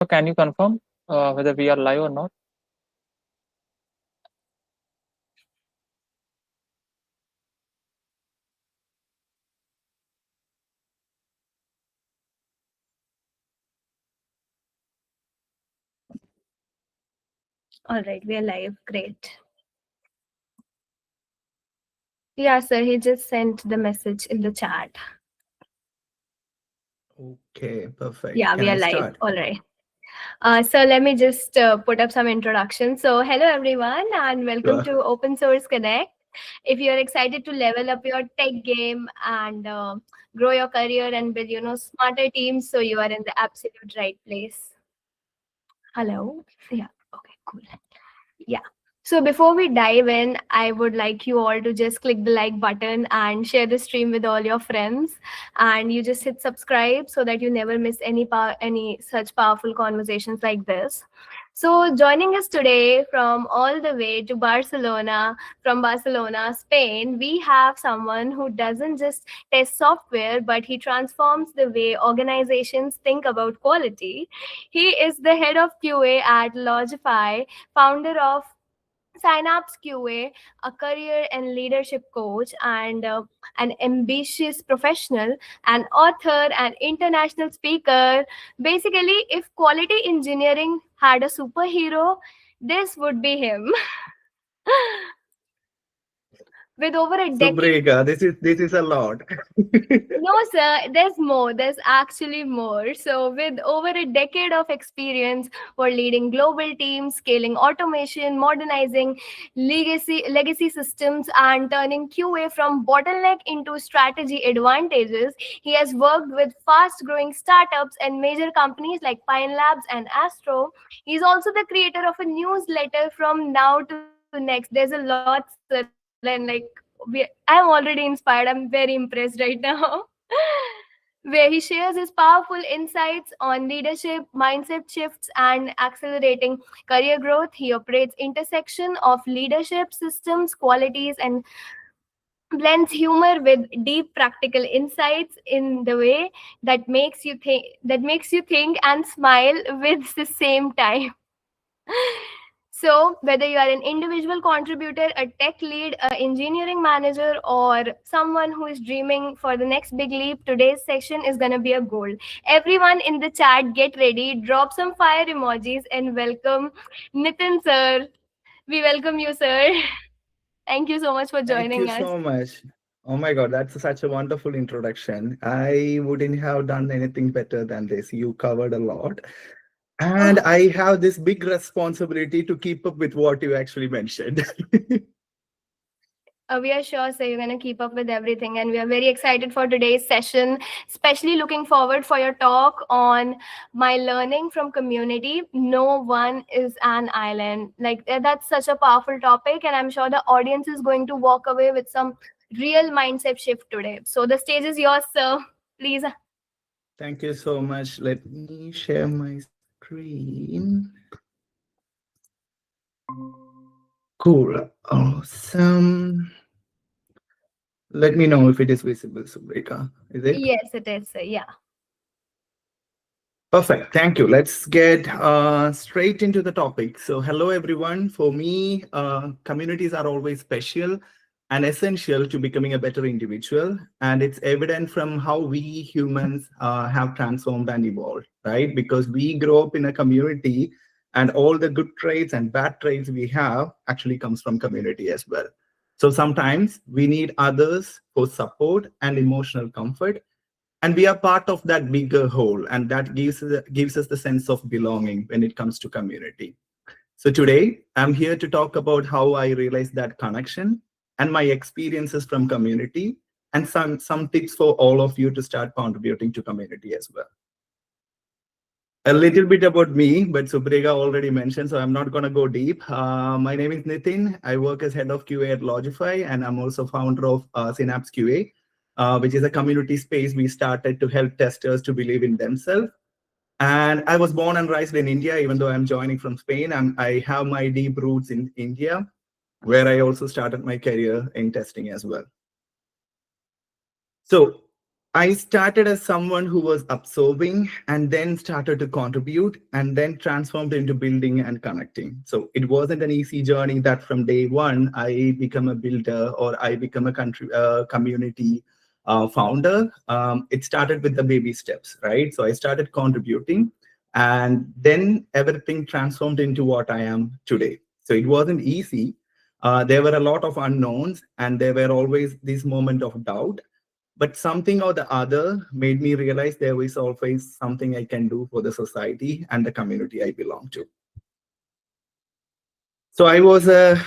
So can you confirm whether we are live or not? All right, we are live. Great. Yeah, sir, he just sent the message in the chat. Okay, perfect. Yeah, Can we are I live. start? All right. So let me just put up some introduction. So hello everyone and welcome Sure. to Open Source Connect. If you're excited to level up your tech game and grow your career and build, smarter teams, so you are in the absolute right place. Hello. Yeah. Okay. Cool. Yeah. So before we dive in, I would like you all to just click the like button and share the stream with all your friends. And you just hit subscribe so that you never miss any such powerful conversations like this. So joining us today from all the way to Barcelona, from Barcelona, Spain, we have someone who doesn't just test software, but he transforms the way organizations think about quality. He is the head of QA at Logify, founder of Synapse QA, a career and leadership coach, and an ambitious professional, an author, an international speaker. Basically, if quality engineering had a superhero, this would be him. With over a decade. Subrega, this is a lot. No, sir, there's more. There's actually more. So, with over a decade of experience, we're leading global teams, scaling automation, modernizing legacy systems, and turning QA from bottleneck into strategy advantages. He has worked with fast-growing startups and major companies like Pine Labs and Astro. He's also the creator of a newsletter from now to next. There's a lot, sir, and I'm already inspired. I'm very impressed right now. Where he shares his powerful insights on leadership, mindset shifts, and accelerating career growth. He operates intersection of leadership systems, qualities, and blends humor with deep practical insights in the way that makes you think and smile with the same time. So, whether you are an individual contributor, a tech lead, an engineering manager, or someone who is dreaming for the next big leap, today's session is going to be a gold. Everyone in the chat, get ready, drop some fire emojis, and welcome Nitin, sir. We welcome you, sir. Thank you so much for Thank you joining us. so much. Oh my God, that's such a wonderful introduction. I wouldn't have done anything better than this. You covered a lot. And Oh, I have this big responsibility to keep up with what you actually mentioned. we are sure, sir, you're going to keep up with everything. And we are very excited for today's session, especially looking forward for your talk on my learning from community. No one is an island. Like, that's such a powerful topic. And I'm sure the audience is going to walk away with some real mindset shift today. So the stage is yours, sir. Please. Thank you so much. Let me share my screen. Cool. Awesome. Let me know if it is visible, Subreka. Is it? Yes, it is, sir. Yeah. Perfect. Thank you. Let's get straight into the topic. So, hello, everyone. For me, communities are always special and essential to becoming a better individual. And it's evident from how we humans have transformed and evolved, right? Because we grow up in a community, and all the good traits and bad traits we have actually comes from community as well. So sometimes we need others for support and emotional comfort, and we are part of that bigger whole, and that gives us the sense of belonging when it comes to community. So today I'm here to talk about how I realized that connection and my experiences from community, and some tips for all of you to start contributing to community as well. A little bit about me, but Subrega already mentioned, so I'm not going to go deep. My name is Nithin. I work as head of QA at Logify, and I'm also founder of Synapse QA, which is a community space we started to help testers to believe in themselves. And I was born and raised in India, even though I'm joining from Spain. I have my deep roots in India, where I also started my career in testing as well. So I started as someone who was absorbing and then started to contribute and then transformed into building and connecting. So it wasn't an easy journey that from day one I become a builder or I become a community founder. It started with the baby steps, right? So I started contributing and then everything transformed into what I am today. So it wasn't easy. There were a lot of unknowns and there were always this moment of doubt, but something or the other made me realize there is always something I can do for the society and the community I belong to. So I was a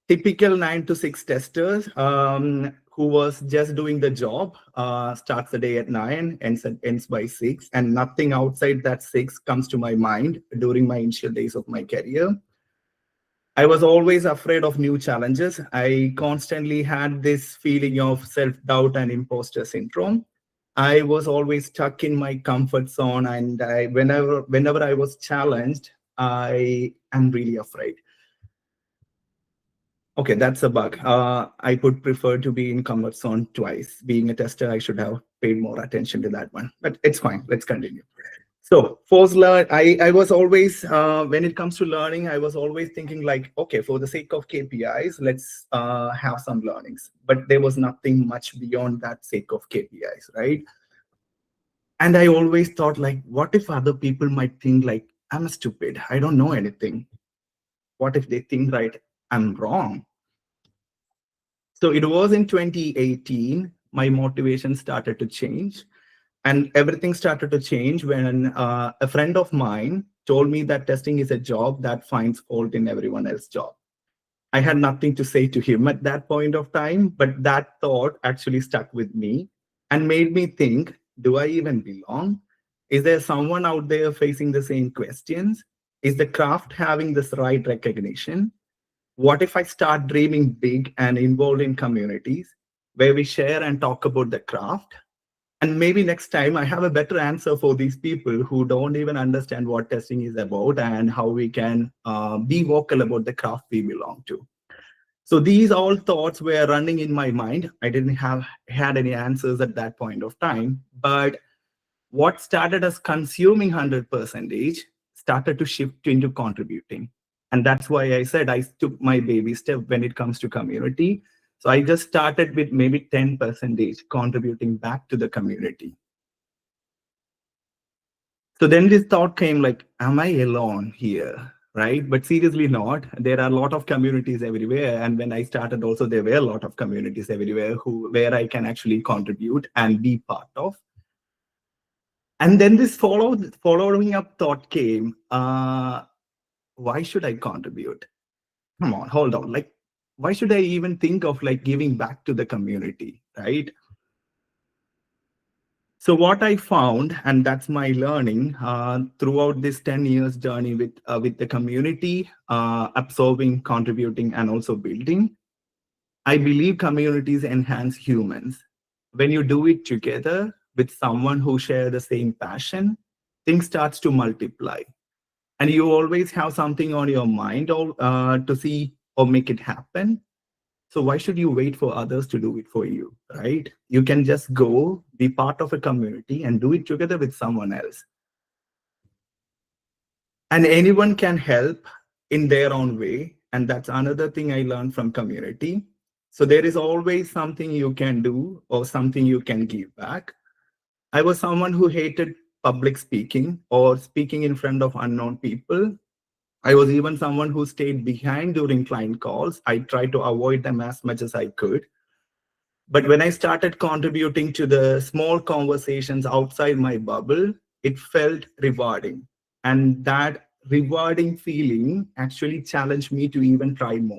typical 9 to 6 tester who was just doing the job, starts the day at 9, ends by 6, and nothing outside that 6 comes to my mind during my initial days of my career. I was always afraid of new challenges. I constantly had this feeling of self-doubt and imposter syndrome. I was always stuck in my comfort zone, and whenever I was challenged, I am really afraid. Okay, that's a bug. I would prefer to be in comfort zone twice. Being a tester, I should have paid more attention to that one, but it's fine. Let's continue. So force learn, I was always, when it comes to learning, I was always thinking like, okay, for the sake of KPIs, let's have some learnings. But there was nothing much beyond that sake of KPIs, right? And I always thought like, what if other people might think like, I'm stupid, I don't know anything. What if they think, right, I'm wrong? So it was in 2018, my motivation started to change. And everything started to change when a friend of mine told me that testing is a job that finds fault in everyone else's job. I had nothing to say to him at that point of time, but that thought actually stuck with me and made me think, do I even belong? Is there someone out there facing the same questions? Is the craft having this right recognition? What if I start dreaming big and involved in communities where we share and talk about the craft? And maybe next time I have a better answer for these people who don't even understand what testing is about and how we can be vocal about the craft we belong to. So these all thoughts were running in my mind. I didn't have had any answers at that point of time, but what started as consuming 100% started to shift into contributing. And that's why I said I took my baby step when it comes to community. So I just started with maybe 10% contributing back to the community. So then this thought came like, am I alone here? Right? But seriously not. There are a lot of communities everywhere. And when I started also, there were a lot of communities everywhere where I can actually contribute and be part of. And then this following up thought came, why should I contribute? Come on, hold on. Like, why should I even think of like giving back to the community, right? So what I found, and that's my learning throughout this 10 years journey with the community, absorbing, contributing, and also building, I believe communities enhance humans. When you do it together with someone who share the same passion, things starts to multiply. And you always have something on your mind to see or make it happen. So why should you wait for others to do it for you, right? You can just go be part of a community and do it together with someone else. And anyone can help in their own way. And that's another thing I learned from community. So there is always something you can do or something you can give back. I was someone who hated public speaking or speaking in front of unknown people. I was even someone who stayed behind during client calls. I tried to avoid them as much as I could. But when I started contributing to the small conversations outside my bubble, it felt rewarding. And that rewarding feeling actually challenged me to even try more.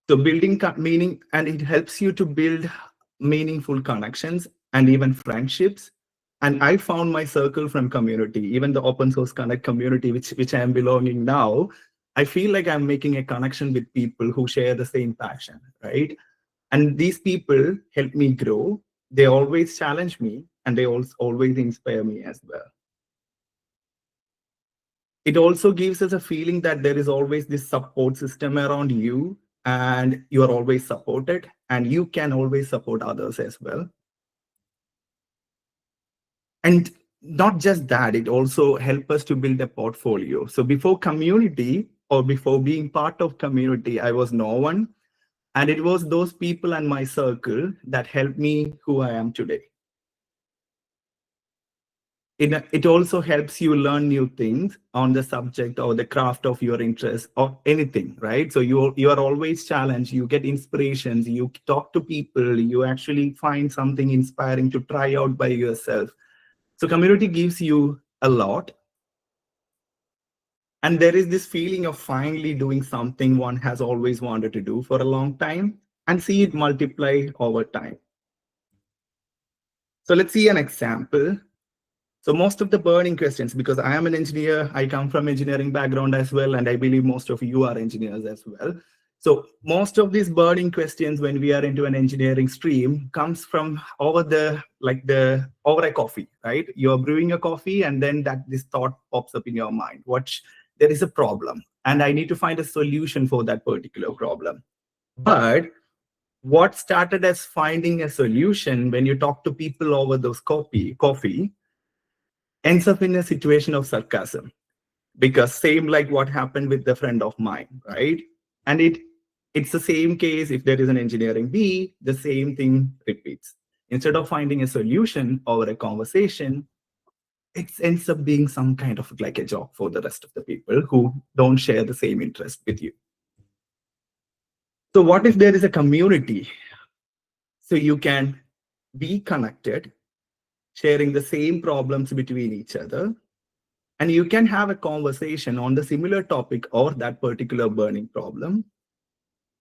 So building meaning, and it helps you to build meaningful connections and even friendships. And I found my circle from community, even the open source connect community, which I am belonging now. I feel like I'm making a connection with people who share the same passion, right? And these people help me grow. They always challenge me and they also always inspire me as well. It also gives us a feeling that there is always this support system around you and you are always supported and you can always support others as well. And not just that, it also helps us to build a portfolio. So before community, or before being part of community, I was no one. And it was those people and my circle that helped me who I am today. It also helps you learn new things on the subject or the craft of your interest or anything, right? So you are always challenged, you get inspirations, you talk to people, you actually find something inspiring to try out by yourself. So community gives you a lot. And there is this feeling of finally doing something one has always wanted to do for a long time and see it multiply over time. So let's see an example. So most of the burning questions, because I am an engineer, I come from engineering background as well, and I believe most of you are engineers as well. So most of these burning questions when we are into an engineering stream comes from over over a coffee, right? You're brewing a coffee and then this thought pops up in your mind. There is a problem and I need to find a solution for that particular problem. But what started as finding a solution when you talk to people over those coffee ends up in a situation of sarcasm, because same like what happened with the friend of mine, right? And it's the same case if there is an engineering B, the same thing repeats. Instead of finding a solution over a conversation, it ends up being some kind of like a job for the rest of the people who don't share the same interest with you. So what if there is a community? So you can be connected, sharing the same problems between each other, and you can have a conversation on the similar topic or that particular burning problem.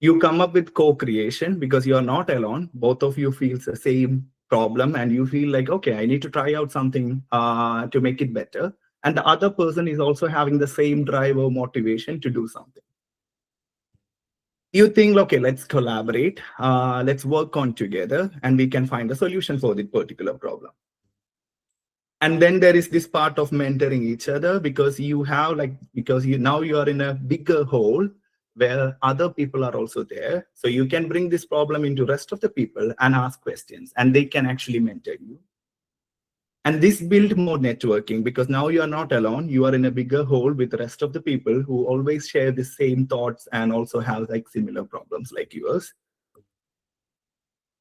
You come up with co-creation because you are not alone. Both of you feel the same problem and you feel like, okay, I need to try out something to make it better. And the other person is also having the same drive or motivation to do something. You think, okay, let's collaborate, let's work on together, and we can find a solution for the particular problem. And then there is this part of mentoring each other, because you now you are in a bigger hole where other people are also there. So you can bring this problem into rest of the people and ask questions, and they can actually mentor you. And this build more networking, because now you are not alone. You are in a bigger hole with the rest of the people who always share the same thoughts and also have like similar problems like yours.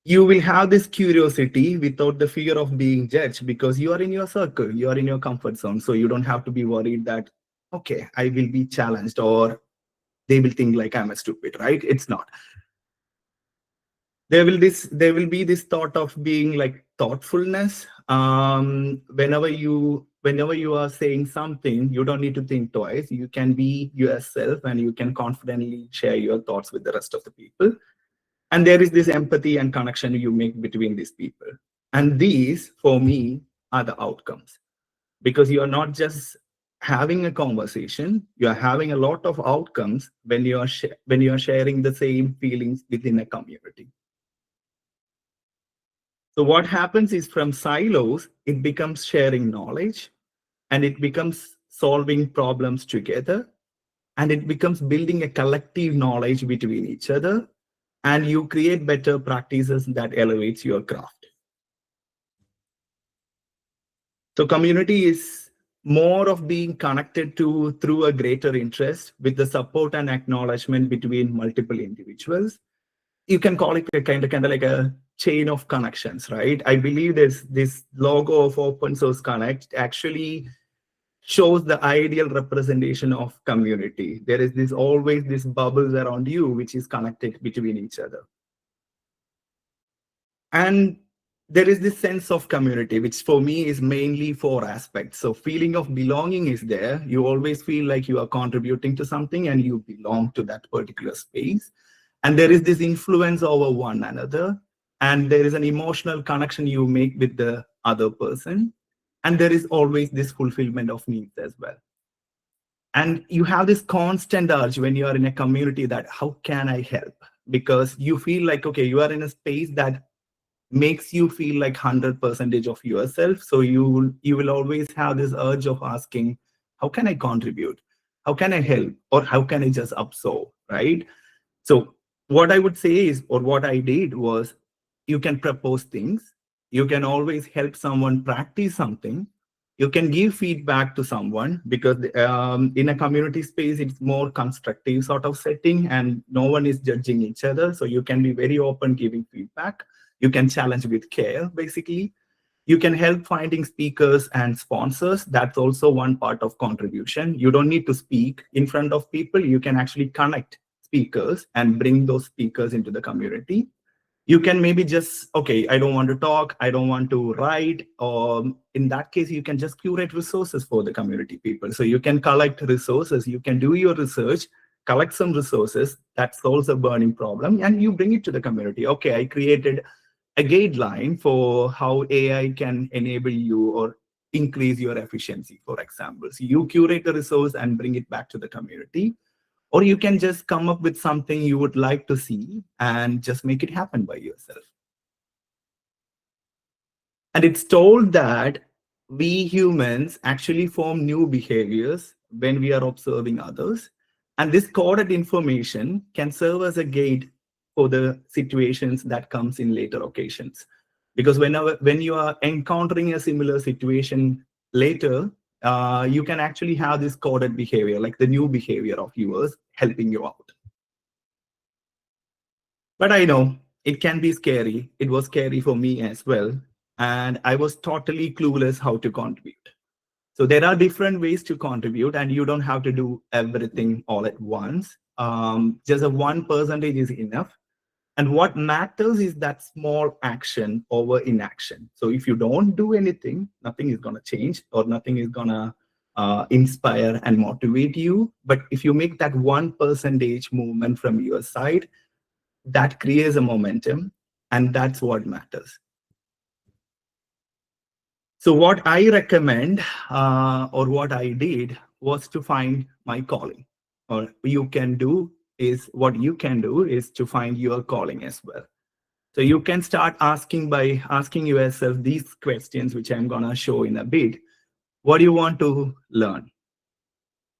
You will have this curiosity without the fear of being judged, because you are in your circle, you are in your comfort zone. So you don't have to be worried that, okay, I will be challenged or they will think like I'm a stupid, right? It's not. There will be this thought of being like thoughtfulness. Whenever you are saying something, you don't need to think twice. You can be yourself and you can confidently share your thoughts with the rest of the people. And there is this empathy and connection you make between these people. And these, for me, are the outcomes. Because you are not just having a conversation, you are having a lot of outcomes when when you are sharing the same feelings within a community. So what happens is, from silos, it becomes sharing knowledge, and it becomes solving problems together, and it becomes building a collective knowledge between each other, and you create better practices that elevates your craft. So community is more of being connected to through a greater interest with the support and acknowledgement between multiple individuals. You can call it a kind of like a chain of connections, right? I believe there's this logo of Open Source Connect actually shows the ideal representation of community. There is always this bubbles around you, which is connected between each other. And there is this sense of community, which for me is mainly four aspects. So feeling of belonging is there. You always feel like you are contributing to something and you belong to that particular space. And there is this influence over one another. And there is an emotional connection you make with the other person. And there is always this fulfillment of needs as well. And you have this constant urge when you are in a community that, how can I help? Because you feel like, okay, you are in a space that makes you feel like 100% of yourself. So you will always have this urge of asking, how can I contribute? How can I help? Or how can I just absorb, right? So What I would say is, or what I did was, you can propose things. You can always help someone practice something. You can give feedback to someone because in a community space, it's more constructive sort of setting and no one is judging each other. So you can be very open giving feedback. You can challenge with care, basically. You can help finding speakers and sponsors. That's also one part of contribution. You don't need to speak in front of people. You can actually connect speakers and bring those speakers into the community. You can maybe just, okay, I don't want to talk, I don't want to write, or in that case you can just curate resources for the community people. So you can collect resources, you can do your research, collect some resources that solves a burning problem, and you bring it to the community. Okay, I created a guideline for how AI can enable you or increase your efficiency, for example. So you curate the resource and bring it back to the community. Or you can just come up with something you would like to see and just make it happen by yourself. And it's told that we humans actually form new behaviors when we are observing others. And this coded information can serve as a gate for the situations that comes in later occasions. Because when you are encountering a similar situation later, you can actually have this coded behavior, like the new behavior of yours helping you out. But I know it can be scary. It was scary for me as well. And I was totally clueless how to contribute. So there are different ways to contribute, and you don't have to do everything all at once. Just a 1% is enough. And what matters is that small action over inaction. So if you don't do anything, nothing is going to change or nothing is going to inspire and motivate you. But if you make that 1% movement from your side, that creates a momentum, and that's what matters. So what I recommend, or what I did, was to find my calling. Or what you can do is to find your calling as well. So you can start asking by asking yourself these questions, which I'm gonna show in a bit. What do you want to learn?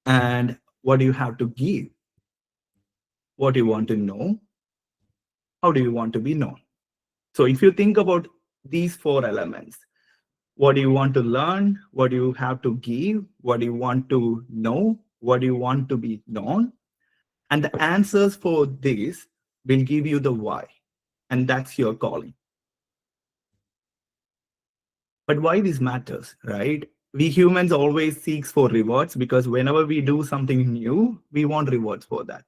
And what do you have to give? What do you want to know? How do you want to be known? So if you think about these four elements, what do you want to learn? What do you have to give? What do you want to know? What do you want to be known? And the answers for this will give you the why. And that's your calling. But why this matters, right? We humans always seek for rewards because whenever we do something new, we want rewards for that.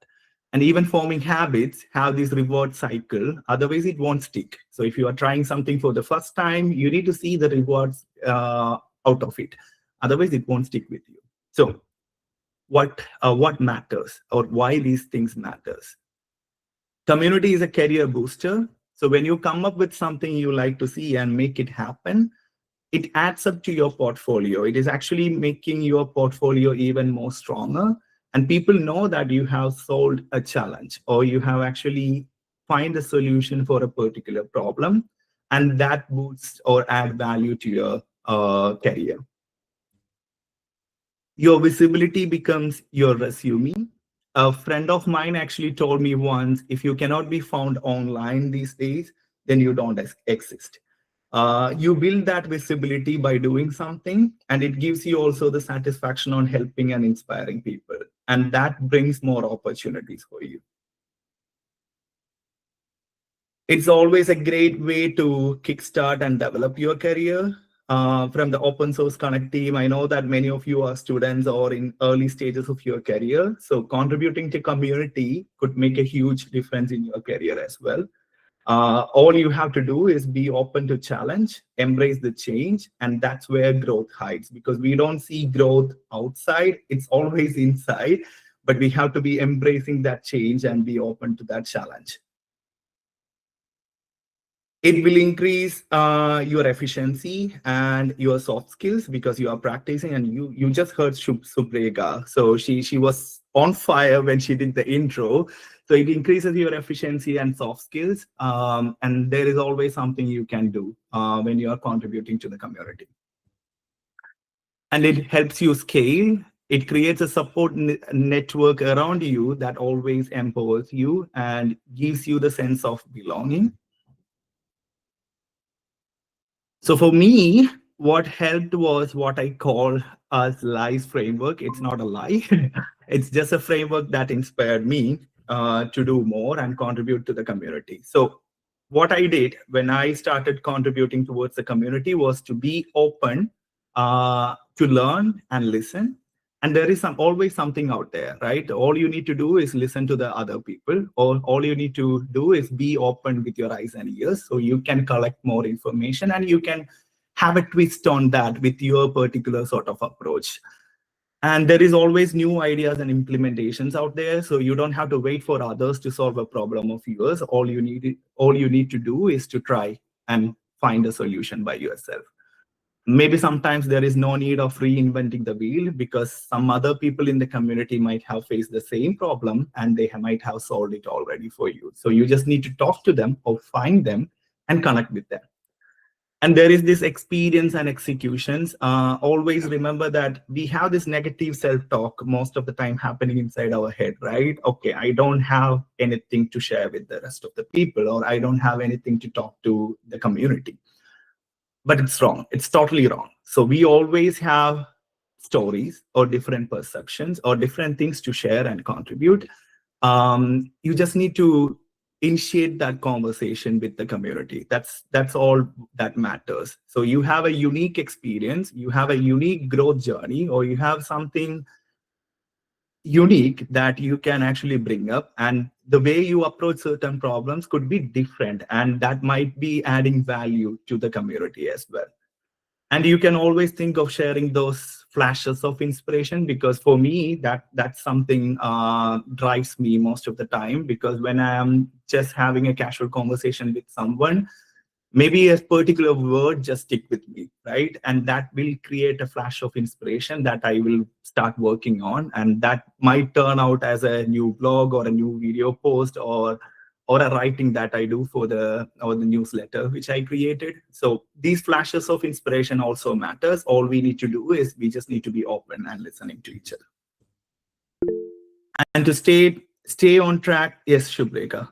And even forming habits have this reward cycle. Otherwise, it won't stick. So if you are trying something for the first time, you need to see the rewards out of it. Otherwise, it won't stick with you. So what matters, or why these things matters? Community is a career booster. So when you come up with something you like to see and make it happen, it adds up to your portfolio. It is actually making your portfolio even more stronger. And people know that you have solved a challenge or you have actually find a solution for a particular problem. And that boosts or add value to your career. Your visibility becomes your resume. A friend of mine actually told me once, if you cannot be found online these days, then you don't exist. You build that visibility by doing something, and it gives you also the satisfaction on helping and inspiring people. And that brings more opportunities for you. It's always a great way to kickstart and develop your career. From the Open Source Connect team, I know that many of you are students or in early stages of your career. So contributing to community could make a huge difference in your career as well. All you have to do is be open to challenge, embrace the change, and that's where growth hides, because we don't see growth outside, it's always inside, but we have to be embracing that change and be open to that challenge. It will increase your efficiency and your soft skills because you are practicing, and you just heard Subrega. So she was on fire when she did the intro. So it increases your efficiency and soft skills. And there is always something you can do when you are contributing to the community. And it helps you scale. It creates a support network around you that always empowers you and gives you the sense of belonging. So for me, what helped was what I call as L.I.E.S framework. It's not a lie. It's just a framework that inspired me to do more and contribute to the community. So what I did when I started contributing towards the community was to be open, to learn and listen. And there is always something out there, right? All you need to do is listen to the other people, or all you need to do is be open with your eyes and ears so you can collect more information and you can have a twist on that with your particular sort of approach. And there is always new ideas and implementations out there, so you don't have to wait for others to solve a problem of yours. All you need to do is to try and find a solution by yourself. Maybe sometimes there is no need of reinventing the wheel because some other people in the community might have faced the same problem and they might have solved it already for you. So you just need to talk to them or find them and connect with them. And there is this experience and executions. Always remember that we have this negative self-talk most of the time happening inside our head, right? Okay, I don't have anything to share with the rest of the people, or I don't have anything to talk to the community. But it's wrong. It's totally wrong. So we always have stories or different perceptions or different things to share and contribute. You just need to initiate that conversation with the community. That's all that matters. So you have a unique experience, you have a unique growth journey, or you have something unique that you can actually bring up, and the way you approach certain problems could be different, and that might be adding value to the community as well. And you can always think of sharing those flashes of inspiration, because for me that's something drives me most of the time, because when I am just having a casual conversation with someone, maybe a particular word just stick with me, right? And that will create a flash of inspiration that I will start working on, and that might turn out as a new blog or a new video post, or a writing that I do for the newsletter which I created. So these flashes of inspiration also matters. All we need to do is we just need to be open and listening to each other. And to stay on track, yes, Shubreka.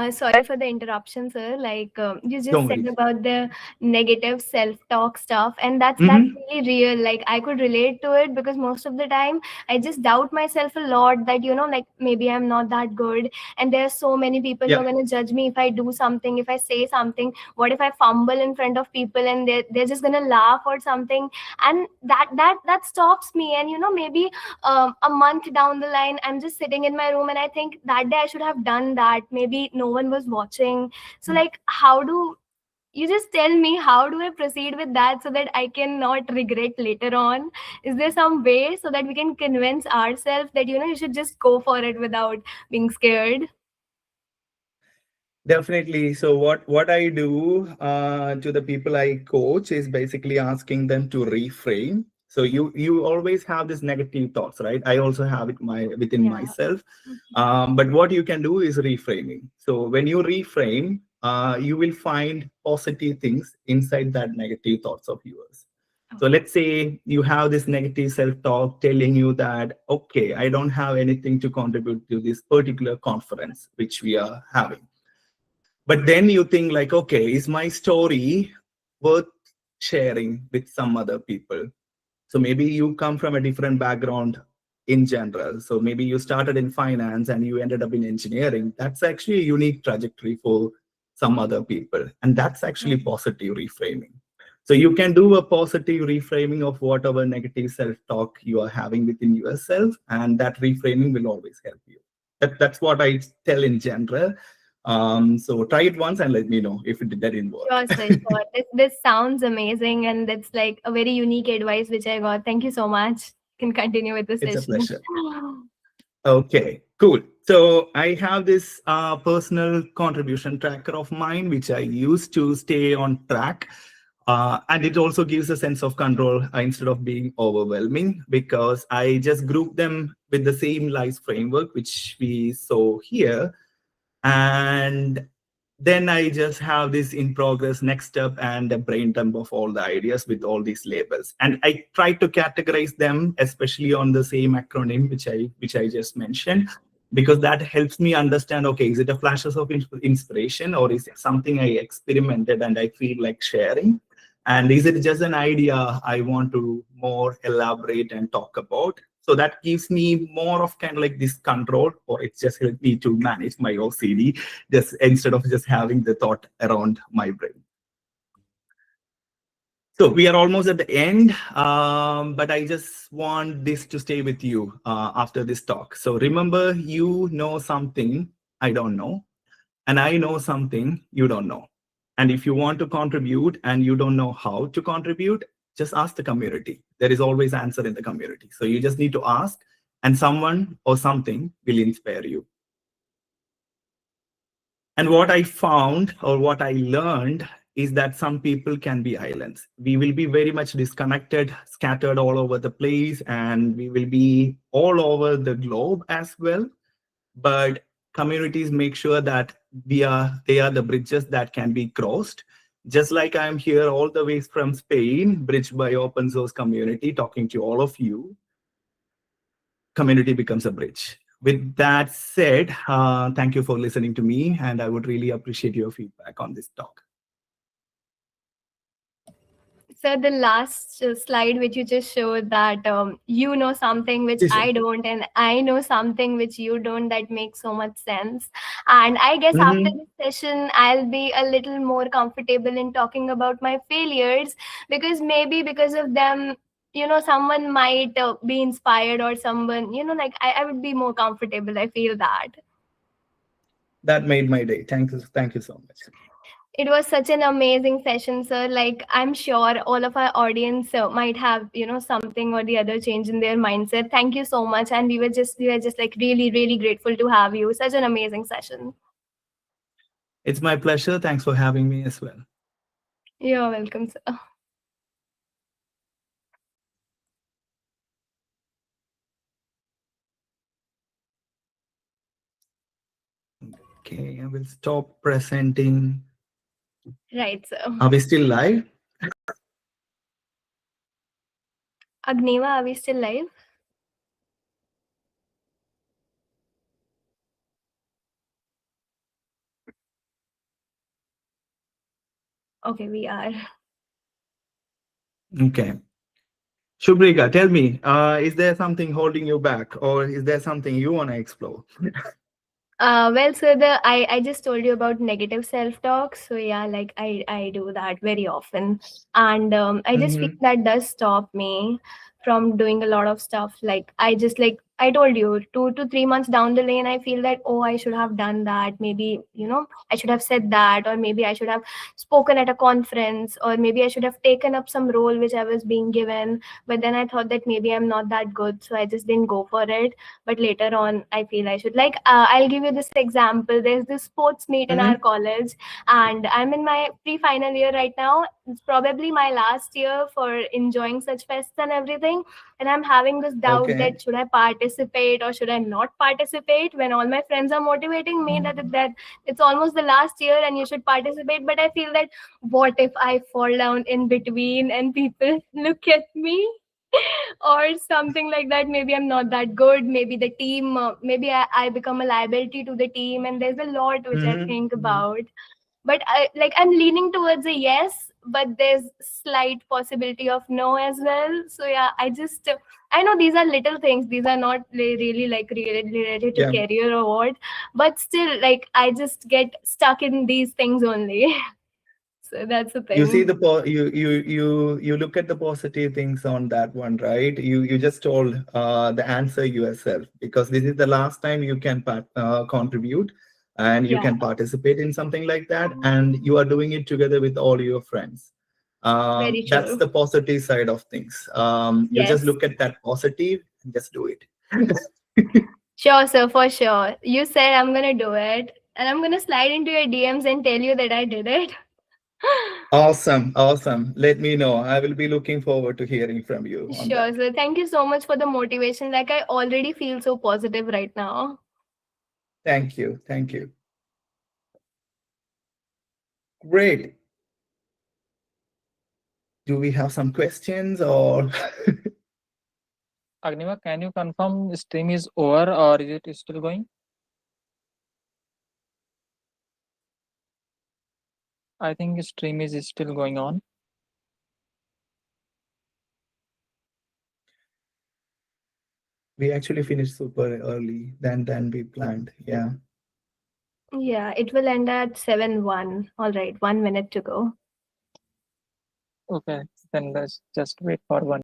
Sorry for the interruption, sir. Like you just Don't said worry. about the negative self-talk stuff, and that's Mhm. really real. Like I could relate to it because most of the time I just doubt myself a lot. That like maybe I'm not that good, and there are so many people who are Yeah. gonna judge me if I do something, if I say something. What if I fumble in front of people and they're just gonna laugh or something? And that stops me. And maybe a month down the line, I'm just sitting in my room and I think that day I should have done that. Maybe no one was watching. So like, how do you just tell me how do I proceed with that so that I can not regret later on? Is there some way so that we can convince ourselves that you should just go for it without being scared? Definitely. So what I do to the people I coach is basically asking them to reframe. So you always have this negative thoughts, right? I also have it within Yeah. myself. But what you can do is reframing. So when you reframe, you will find positive things inside that negative thoughts of yours. So Okay. let's say you have this negative self-talk telling you that, okay, I don't have anything to contribute to this particular conference which we are having. But then you think like, okay, is my story worth sharing with some other people? So maybe you come from a different background in general. So maybe you started in finance and you ended up in engineering. That's actually a unique trajectory for some other people. And that's actually Mhm. positive reframing. So you can do a positive reframing of whatever negative self-talk you are having within yourself, and that reframing will always help you. That's what I tell in general. So try it once and let me know if it didn't work. Sure, sir. Sure. This sounds amazing, and it's like a very unique advice which I got. Thank you so much. Can continue with the It's a session. pleasure. Okay, cool. So I have this personal contribution tracker of mine, which I use to stay on track. And it also gives a sense of control instead of being overwhelming, because I just group them with the same L.I.E.S framework, which we saw here. And then I just have this in progress, next step, and a brain dump of all the ideas with all these labels. And I try to categorize them, especially on the same acronym which I just mentioned, because that helps me understand, okay, is it a flashes of inspiration, or is it something I experimented and I feel like sharing? And is it just an idea I want to more elaborate and talk about? So that gives me more of kind of like this control, or it's just helped me to manage my OCD, just instead of just having the thought around my brain. So we are almost at the end, but I just want this to stay with you after this talk. So remember, you know something I don't know, and I know something you don't know. And if you want to contribute and you don't know how to contribute, just ask the community. There is always answer in the community. So you just need to ask, and someone or something will inspire you. And what I found, or what I learned, is that some people can be islands. We will be very much disconnected, scattered all over the place, and we will be all over the globe as well. But communities make sure that they are the bridges that can be crossed. Just like I'm here all the way from Spain, bridged by open source community, talking to all of you, community becomes a bridge. With that said, thank you for listening to me, and I would really appreciate your feedback on this talk. So the last slide which you just showed, that you know something which Yes, sir. I don't, and I know something which you don't, that makes so much sense. And I guess after Mhm. this session, I'll be a little more comfortable in talking about my failures, because maybe because of them, someone might be inspired, or someone, like I would be more comfortable. I feel that. That made my day. Thank you so much. It was such an amazing session, sir. Like, I'm sure all of our audience might have, something or the other change in their mindset. Thank you so much. And we were just like really, really grateful to have you. Such an amazing session. It's my pleasure. Thanks for having me as well. You're welcome, sir. Okay, I will stop presenting. Right, sir. Are we still live? Agneva, are we still live? Okay, we are. Okay. Shubrika, tell me, is there something holding you back, or is there something you want to explore? Well, so I just told you about negative self-talk. So yeah, like I do that very often, and I just feel Hmm. that does stop me from doing a lot of stuff. Like I told you, 2 to 3 months down the lane, I feel that, oh, I should have done that. Maybe I should have said that, or maybe I should have spoken at a conference, or maybe I should have taken up some role which I was being given. But then I thought that maybe I'm not that good, so I just didn't go for it. But later on, I feel I should. Like, I'll give you this example. There's this sports meet in our Hmm. college, and I'm in my pre-final year right now. It's probably my last year for enjoying such fests and everything, and I'm having this doubt Okay. that should I participate or should I not participate, when all my friends are motivating me that it's almost the last year and you should participate. But I feel that, what if I fall down in between and people look at me or something like that? Maybe I'm not that good. Maybe the team, maybe I become a liability to the team. And there's a lot which I Hmm. think about. But I'm leaning towards a yes, but there's slight possibility of no as well. So yeah, I know these are little things. These are not really like related to Yeah. career or what, but still, like, I just get stuck in these things only. So that's the You see thing. you look at the positive things on that one, right? You just told the answer yourself, because this is the last time you can contribute and you Yeah, can participate in something like that, and you are doing it together with all your friends. very That's true. the positive side of things. You just Yes. look at that positive and just do it. Sure, sir, for sure. You said I'm gonna do it, and I'm gonna slide into your DMs and tell you that I did it. Awesome, awesome. Let me know. I will be looking forward to hearing from you on Sure, that. sir. Thank you so much for the motivation. Like, I already feel so positive right now. Thank you. Thank you. Great. Do we have some questions or? Agniva, can you confirm stream is over or is it still going? I think stream is still going on. We actually finished super early than we planned. Yeah. Yeah, it will end at 7:01. All right, 1 minute to go. Okay, then let's just wait for 1 minute.